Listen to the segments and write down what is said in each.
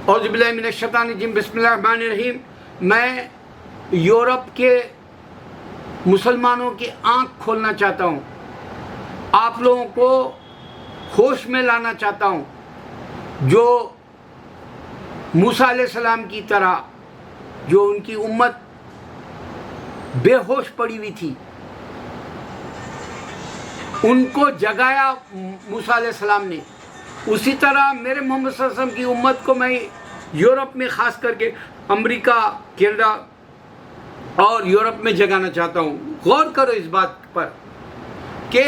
اعوذ باللہ من الشیطان الرجیم، بسم اللہ الرحمن الرحیم۔ میں یورپ کے مسلمانوں کی آنکھ کھولنا چاہتا ہوں، آپ لوگوں کو ہوش میں لانا چاہتا ہوں، جو موسیٰ علیہ السلام کی طرح جو ان کی امت بے ہوش پڑی ہوئی تھی، ان کو جگایا موسیٰ علیہ السلام نے، اسی طرح میرے محمد صلی اللہ علیہ وسلم کی امت کو میں یورپ میں خاص کر کے امریکہ، کینیڈا اور یورپ میں جگانا چاہتا ہوں۔ غور کرو اس بات پر کہ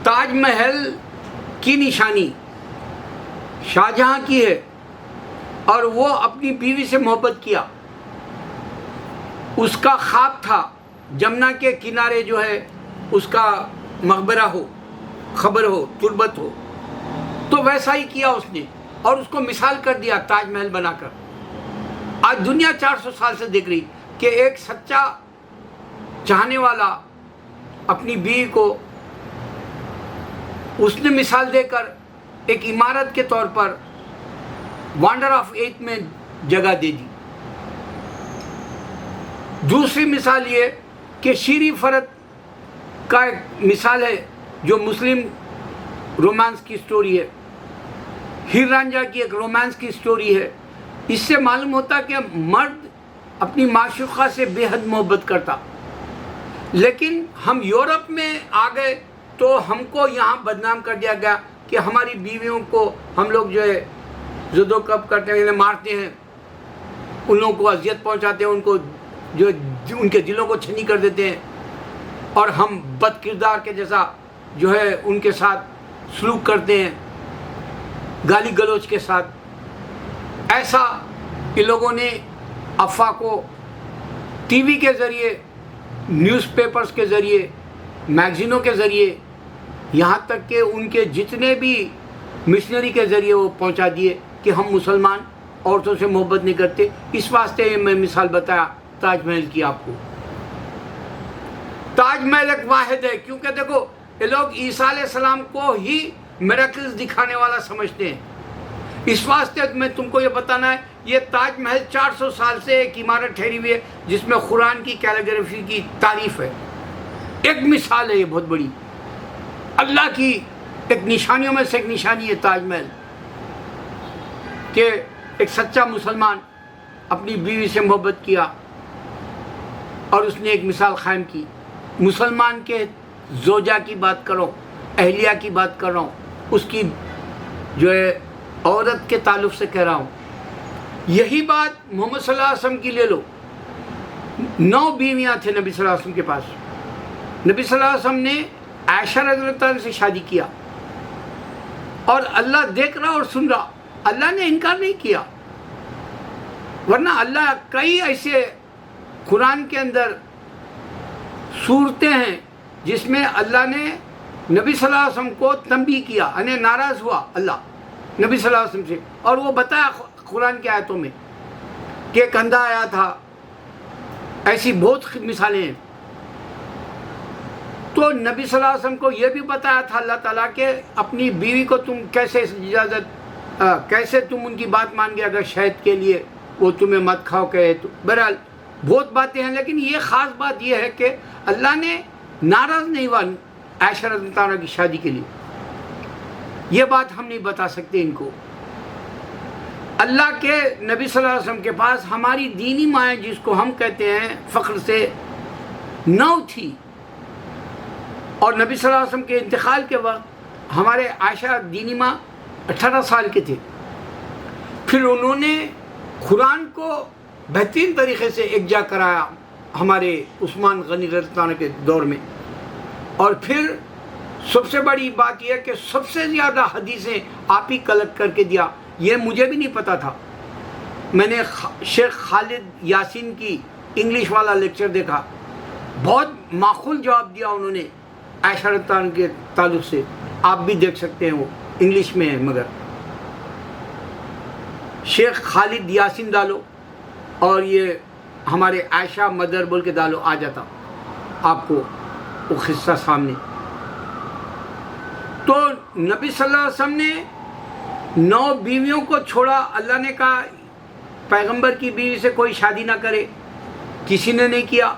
تاج محل کی نشانی شاہجہاں کی ہے اور وہ اپنی بیوی سے محبت کیا، اس کا خواب تھا جمنا کے کنارے جو ہے اس کا مقبرہ ہو، خبر ہو، تربت ہو، تو ویسا ہی کیا اس نے اور اس کو مثال کر دیا تاج محل بنا کر۔ آج دنیا 400 سال سے دیکھ رہی کہ ایک سچا چاہنے والا اپنی بیوی کو اس نے مثال دے کر ایک عمارت کے طور پر وانڈر آف ایتھ میں جگہ دے دی۔ دوسری مثال یہ کہ شیریں فرد کا ایک مثال ہے جو مسلم رومانس کی سٹوری ہے، ہیر رانجھا کی ایک رومانس کی سٹوری ہے۔ اس سے معلوم ہوتا کہ مرد اپنی معشوقہ سے بے حد محبت کرتا، لیکن ہم یورپ میں آ گئے تو ہم کو یہاں بدنام کر دیا گیا کہ ہماری بیویوں کو ہم لوگ جو ہے زد و کب کرتے ہیں، مارتے ہیں، ان لوگوں کو اذیت پہنچاتے ہیں، ان کو جو ان کے دلوں کو چھنی کر دیتے ہیں، اور ہم بد کردار کے جیسا جو ہے ان کے ساتھ سلوک کرتے ہیں، گالی گلوچ کے ساتھ۔ ایسا کہ لوگوں نے افواہ کو ٹی وی کے ذریعے، نیوز پیپرز کے ذریعے، میگزینوں کے ذریعے، یہاں تک کہ ان کے جتنے بھی مشنری کے ذریعے وہ پہنچا دیے کہ ہم مسلمان عورتوں سے محبت نہیں کرتے۔ اس واسطے میں مثال بتایا تاج محل کی آپ کو۔ تاج محل ایک واحد ہے، کیونکہ دیکھو یہ لوگ عیسیٰ علیہ السلام کو ہی میراکلز دکھانے والا سمجھتے ہیں۔ اس واسطے میں تم کو یہ بتانا ہے، یہ تاج محل 400 سال سے ایک عمارت ٹھہری ہوئی ہے جس میں قرآن کی کیلیگرافی کی تعریف ہے۔ ایک مثال ہے یہ بہت بڑی، اللہ کی ایک نشانیوں میں سے ایک نشانی ہے تاج محل، کہ ایک سچا مسلمان اپنی بیوی سے محبت کیا اور اس نے ایک مثال قائم کی۔ مسلمان کے زوجہ کی بات کرو، اہلیہ کی بات کر رہا ہوں، اس کی جو ہے عورت کے تعلق سے کہہ رہا ہوں۔ یہی بات محمد صلی اللہ علیہ وسلم کی لے لو۔ 9 بیویاں تھے نبی صلی اللہ علیہ وسلم کے پاس۔ نبی صلی اللہ علیہ وسلم نے عائشہ رضی اللہ عنہ سے شادی کیا اور اللہ دیکھ رہا اور سن رہا، اللہ نے انکار نہیں کیا، ورنہ اللہ کئی ایسے قرآن کے اندر صورتیں ہیں جس میں اللہ نے نبی صلی اللہ علیہ وسلم کو تنبیہ کیا، یعنی ناراض ہوا اللہ نبی صلی اللہ علیہ وسلم سے، اور وہ بتایا قرآن کی آیتوں میں کہ ایک اندھا آیا تھا۔ ایسی بہت مثالیں ہیں۔ تو نبی صلی اللہ علیہ وسلم کو یہ بھی بتایا تھا اللہ تعالیٰ کہ اپنی بیوی کو تم کیسے تم ان کی بات مان گے اگر شہد کے لیے وہ تمہیں مت کھاؤ کہے تو۔ بہرحال بہت باتیں ہیں، لیکن یہ خاص بات یہ ہے کہ اللہ نے ناراض نہیں ہوا عائشہ رضی اللہ عنہ کی شادی کے لیے۔ یہ بات ہم نہیں بتا سکتے ان کو۔ اللہ کے نبی صلی اللہ علیہ وسلم کے پاس ہماری دینی مائیں جس کو ہم کہتے ہیں فخر سے 9 تھی، اور نبی صلی اللہ علیہ وسلم کے انتقال کے وقت ہمارے عائشہ دینی ماں 18 سال کے تھے۔ پھر انہوں نے قرآن کو بہترین طریقے سے یکجا کرایا ہمارے عثمان غنی رضی اللہ عنہ کے دور میں، اور پھر سب سے بڑی بات یہ ہے کہ سب سے زیادہ حدیثیں آپ ہی کلیکٹ کر کے دیا۔ یہ مجھے بھی نہیں پتا تھا، میں نے شیخ خالد یاسین کی انگلش والا لیکچر دیکھا، بہت معقول جواب دیا انہوں نے عائشہ رضی اللہ عنہ کے تعلق سے، آپ بھی دیکھ سکتے ہیں، وہ انگلش میں ہے، مگر شیخ خالد یاسین ڈالو اور یہ ہمارے عائشہ مدر بول کے ڈالو، آ جاتا آپ کو وہ قصہ سامنے۔ تو نبی صلی اللہ علیہ وسلم نے 9 بیویوں کو چھوڑا. اللہ نے کہا پیغمبر کی بیوی سے کوئی شادی نہ کرے, کسی نے نہیں کیا.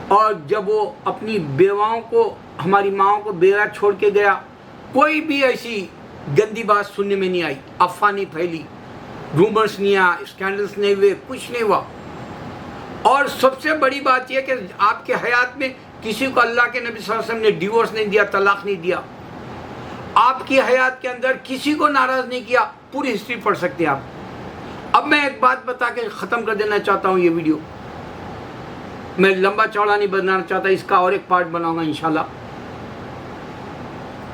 اور جب وہ اپنی بیواؤں کو, ہماری ماؤں کو بیوہ چھوڑ کے گیا, کوئی بھی ایسی گندی بات سننے میں نہیں آئی, افواہ نہیں پھیلی, رومرز نہیں آیا, اسکینڈلز نہیں ہوئے, کچھ نہیں ہوا. اور سب سے بڑی بات یہ کہ آپ کے حیات میں کسی کو اللہ کے نبی صلی اللہ علیہ وسلم نے ڈیورس نہیں دیا, طلاق نہیں دیا. آپ کی حیات کے اندر کسی کو ناراض نہیں کیا. پوری ہسٹری پڑھ سکتے ہیں آپ. اب میں ایک بات بتا کے ختم کر دینا چاہتا ہوں یہ ویڈیو. میں لمبا چوڑا نہیں بنانا چاہتا, اس کا اور ایک پارٹ بناؤں گا انشاءاللہ.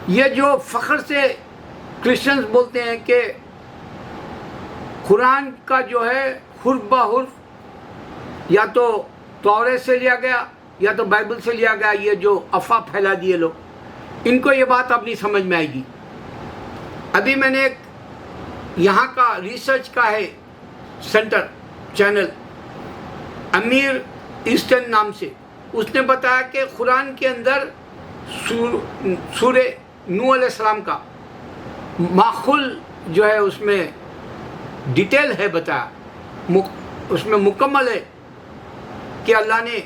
یہ جو فخر سے کرسچنز بولتے ہیں کہ قرآن کا جو ہے حرف بہ حرف یا تو توریت سے لیا گیا یا تو بائبل سے لیا گیا, یہ جو افواہ پھیلا دیے لوگ, ان کو یہ بات اب نہیں سمجھ میں آئے گی. ابھی میں نے ایک یہاں کا ریسرچ کا ہے سینٹر چینل, امیر ایسٹرن نام سے, اس نے بتایا کہ قرآن کے اندر سورہ نوح علیہ السلام کا ماخول جو ہے اس میں ڈیٹیل ہے بتایا, اس میں مکمل ہے کہ اللہ نے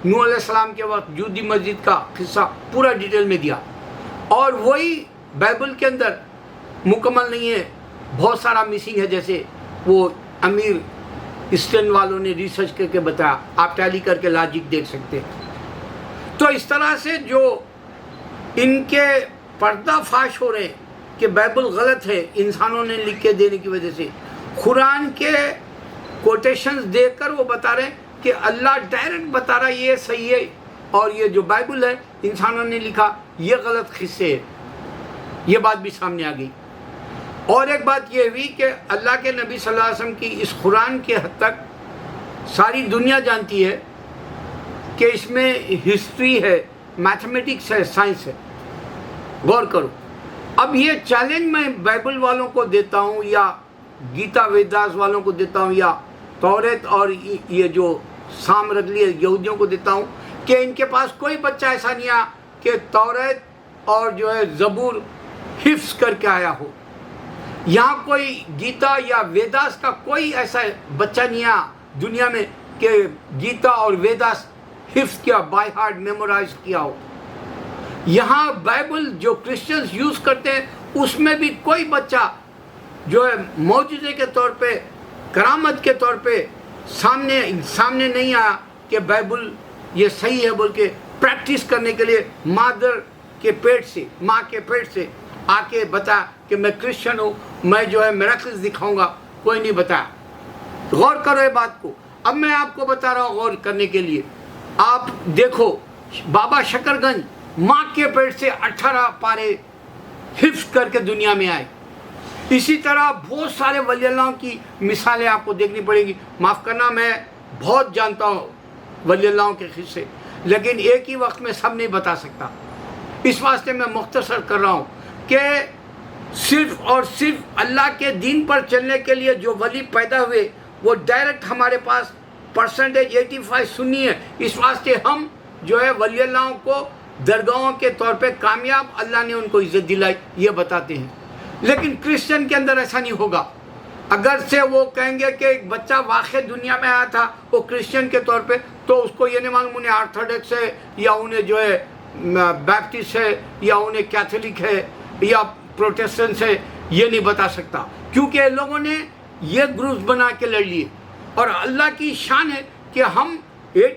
نوح علیہ السلام کے وقت جودی مسجد کا قصہ پورا ڈیٹیل میں دیا. اور وہی بائبل کے اندر مکمل نہیں ہے, بہت سارا مسنگ ہے, جیسے وہ امیر اسٹرن والوں نے ریسرچ کر کے بتایا. آپ ٹیلی کر کے لاجک دیکھ سکتے ہیں. تو اس طرح سے جو ان کے پردہ فاش ہو رہے ہیں کہ بائبل غلط ہے انسانوں نے لکھ کے دینے کی وجہ سے, قرآن کے کوٹیشنز دیکھ کر وہ بتا رہے ہیں کہ اللہ ڈائریکٹ بتا رہا ہے یہ صحیح ہے, اور یہ جو بائبل ہے انسانوں نے لکھا یہ غلط قصے ہے. یہ بات بھی سامنے آ گئی. اور ایک بات یہ ہوئی کہ اللہ کے نبی صلی اللہ علیہ وسلم کی اس قرآن کے حد تک ساری دنیا جانتی ہے کہ اس میں ہسٹری ہے, میتھمیٹکس ہے, سائنس ہے. غور کرو. اب یہ چیلنج میں بائبل والوں کو دیتا ہوں یا گیتا ویداس والوں کو دیتا ہوں یا توریت اور یہ جو سام رگلی یہودیوں کو دیتا ہوں کہ ان کے پاس کوئی بچہ ایسا نہیں آیا کہ توریت اور جو ہے زبور حفظ کر کے آیا ہو. یہاں کوئی گیتا یا ویداس کا کوئی ایسا بچہ نہیں آیا دنیا میں کہ گیتا اور ویداس حفظ کیا, بائی ہارٹ میمورائز کیا ہو. یہاں بائبل جو کرسچنز یوز کرتے ہیں اس میں بھی کوئی بچہ جو ہے معجزے کے طور پہ, کرامت کے طور پہ سامنے نہیں آیا کہ بائبل یہ صحیح ہے بول کے پریکٹس کرنے کے لیے ماں کے پیٹ سے آ کے بتا کہ میں کرسچن ہوں, میں جو ہے میراکلز دکھاؤں گا. کوئی نہیں بتایا. غور کرو یہ بات کو. اب میں آپ کو بتا رہا ہوں غور کرنے کے لیے. آپ دیکھو بابا شکر گنج ماں کے پیٹ سے 18 پارے حفظ کر کے دنیا میں آئے. اسی طرح بہت سارے ولی اللہ کی مثالیں آپ کو دیکھنی پڑے گی. معاف کرنا, میں بہت جانتا ہوں ولی اللہ کے قصے, لیکن ایک ہی وقت میں سب نہیں بتا سکتا. اس واسطے میں مختصر کر رہا ہوں کہ صرف اور صرف اللہ کے دین پر چلنے کے لیے جو ولی پیدا ہوئے وہ ڈائریکٹ ہمارے پاس پرسنٹیج 85 سنی ہے. اس واسطے ہم جو ہے ولی اللہ کو درگاہوں کے طور پہ کامیاب, اللہ نے ان کو عزت دلائی, یہ بتاتے ہیں. لیکن کرسچن کے اندر ایسا نہیں ہوگا. اگر سے وہ کہیں گے کہ ایک بچہ واقع دنیا میں آیا تھا وہ کرسچن کے طور پہ, تو اس کو یہ نہیں معلوم انہیں آرتھوڈکس ہے یا انہیں جو ہے بیپٹسٹ ہے یا انہیں کیتھولک ہے یا پروٹیسٹنٹ ہے, یہ نہیں بتا سکتا. کیونکہ لوگوں نے یہ گروپس بنا کے لڑ لیے. اور اللہ کی شان ہے کہ ہم 80